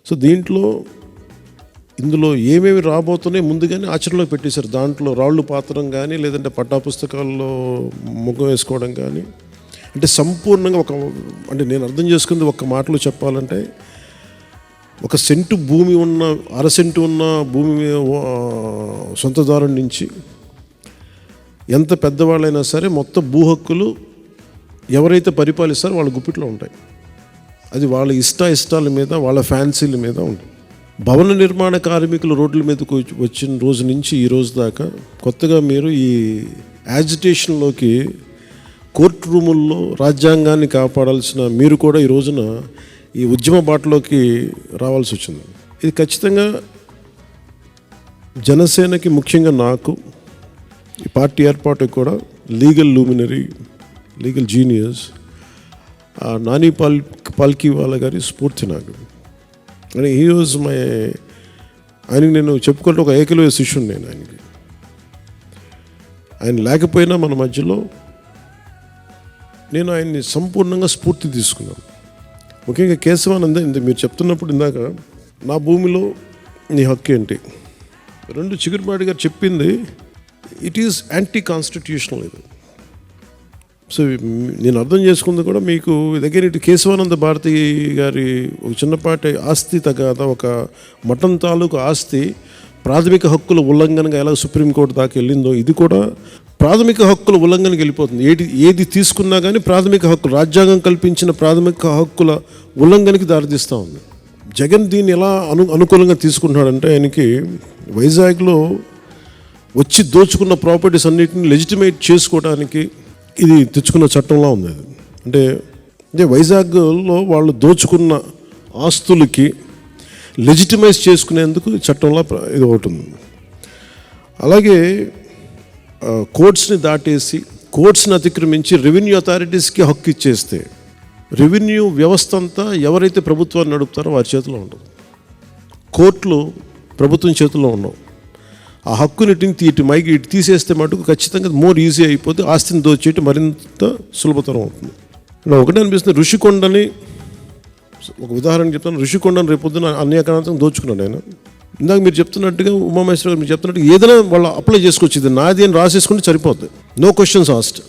So ఇందులో ఏమేమి రాబోతున్నాయి ముందుగానే ఆచరణలో పెట్టేశారు. దాంట్లో రాళ్ళు పాతడం కానీ, లేదంటే పట్టాపుస్తకాల్లో ముఖం వేసుకోవడం కానీ, అంటే సంపూర్ణంగా అంటే నేను అర్థం చేసుకుంది ఒక్క మాటలో చెప్పాలంటే, 1 సెంటు భూమి ఉన్న, 1/2 సెంటు ఉన్న భూమి సొంతదారుడి నుంచి ఎంత పెద్దవాళ్ళైనా సరే మొత్తం భూ హక్కులు ఎవరైతే పరిపాలిస్తారో వాళ్ళ గుప్పిట్లో ఉంటాయి. అది వాళ్ళ ఇష్టాల మీద, వాళ్ళ ఫ్యాన్సీల మీద ఉంటుంది. భవన నిర్మాణ కార్మికులు రోడ్ల మీదకు వచ్చిన రోజు నుంచి ఈ రోజు దాకా కొత్తగా మీరు ఈ యాజిటేషన్లోకి, కోర్టు రూముల్లో రాజ్యాంగాన్ని కాపాడాల్సిన మీరు కూడా ఈ రోజున ఈ ఉద్యమ బాటలోకి రావాల్సి వచ్చింది. ఇది ఖచ్చితంగా జనసేనకి, ముఖ్యంగా నాకు, ఈ పార్టీ ఏర్పాటుకు కూడా legal luminary, legal genius Nani Palkhivala గారి స్ఫూర్తి నాకు. అని హీ వాజ్ ఆయనకి నేను చెప్పుకుంటే ఒక ఏకలవ్య శిష్యుడు. నేను ఆయన లేకపోయినా మన మధ్యలో నేను ఆయన్ని సంపూర్ణంగా స్ఫూర్తి తీసుకున్నాను. ముఖ్యంగా కేశవానంద మీరు చెప్తున్నప్పుడు ఇందాక నా భూమిలో నీ హక్కు ఏంటి, 2 చిగురుపాటి గారు చెప్పింది ఇట్ ఈజ్ యాంటీ కాన్స్టిట్యూషనల్. ఇది సో నేను అర్థం చేసుకుంది కూడా మీకు దగ్గర ఇటు కేశవానంద భారతి గారి ఒక చిన్నపాటి ఆస్తి తగాద, ఒక మఠం తాలూకు ఆస్తి ప్రాథమిక హక్కుల ఉల్లంఘనగా ఎలా సుప్రీంకోర్టు దాకా వెళ్ళిందో, ఇది కూడా ప్రాథమిక హక్కుల ఉల్లంఘనకి వెళ్ళిపోతుంది. ఏది తీసుకున్నా కానీ ప్రాథమిక హక్కులు, రాజ్యాంగం కల్పించిన ప్రాథమిక హక్కుల ఉల్లంఘనకి దారితీస్తూ ఉంది. జగన్ దీన్ని ఎలా అనుకూలంగా తీసుకుంటున్నాడంటే, ఆయనకి వైజాగ్లో వచ్చి దోచుకున్న ప్రాపర్టీస్ అన్నిటిని లెజిటిమేట్ చేసుకోవడానికి ఇది తెచ్చుకున్న చట్టంలా ఉంది. అంటే వైజాగ్లో వాళ్ళు దోచుకున్న ఆస్తులకి లెజిటిమైజ్ చేసుకునేందుకు చట్టంలో ఇది ఒకటి ఉంది. అలాగే కోర్ట్స్ని దాటేసి, కోర్ట్స్ని అతిక్రమించి రెవెన్యూ అథారిటీస్కి హక్కు ఇచ్చేస్తే రెవెన్యూ వ్యవస్థ అంతా ఎవరైతే ప్రభుత్వాన్ని నడుపుతారో వారి చేతిలో ఉండదు. కోర్టులు ప్రభుత్వం చేతిలో ఉండవు. ఆ హక్కుని ఇటు తీసేస్తే మటుకు ఖచ్చితంగా మోర్ ఈజీ అయిపోతే ఆస్తిని దోచేయటం మరింత సులభతరం అవుతుంది. ఒకటే అనిపిస్తుంది, ఋషికొండని ఒక ఉదాహరణ చెప్తాను. ఋషికొండని రేపొద్దున అన్యాక్రాంతం దోచుకున్నాడు ఆయన. ఇందాక మీరు చెప్తున్నట్టుగా, ఉమామహేశ్వర గారు మీరు చెప్తున్నట్టుగా ఏదైనా వాళ్ళు అప్లై చేసుకోవచ్చు. ఇది నాది అని రాసేసుకుంటే సరిపోద్ది, నో క్వశ్చన్స్ ఆస్క్డ్.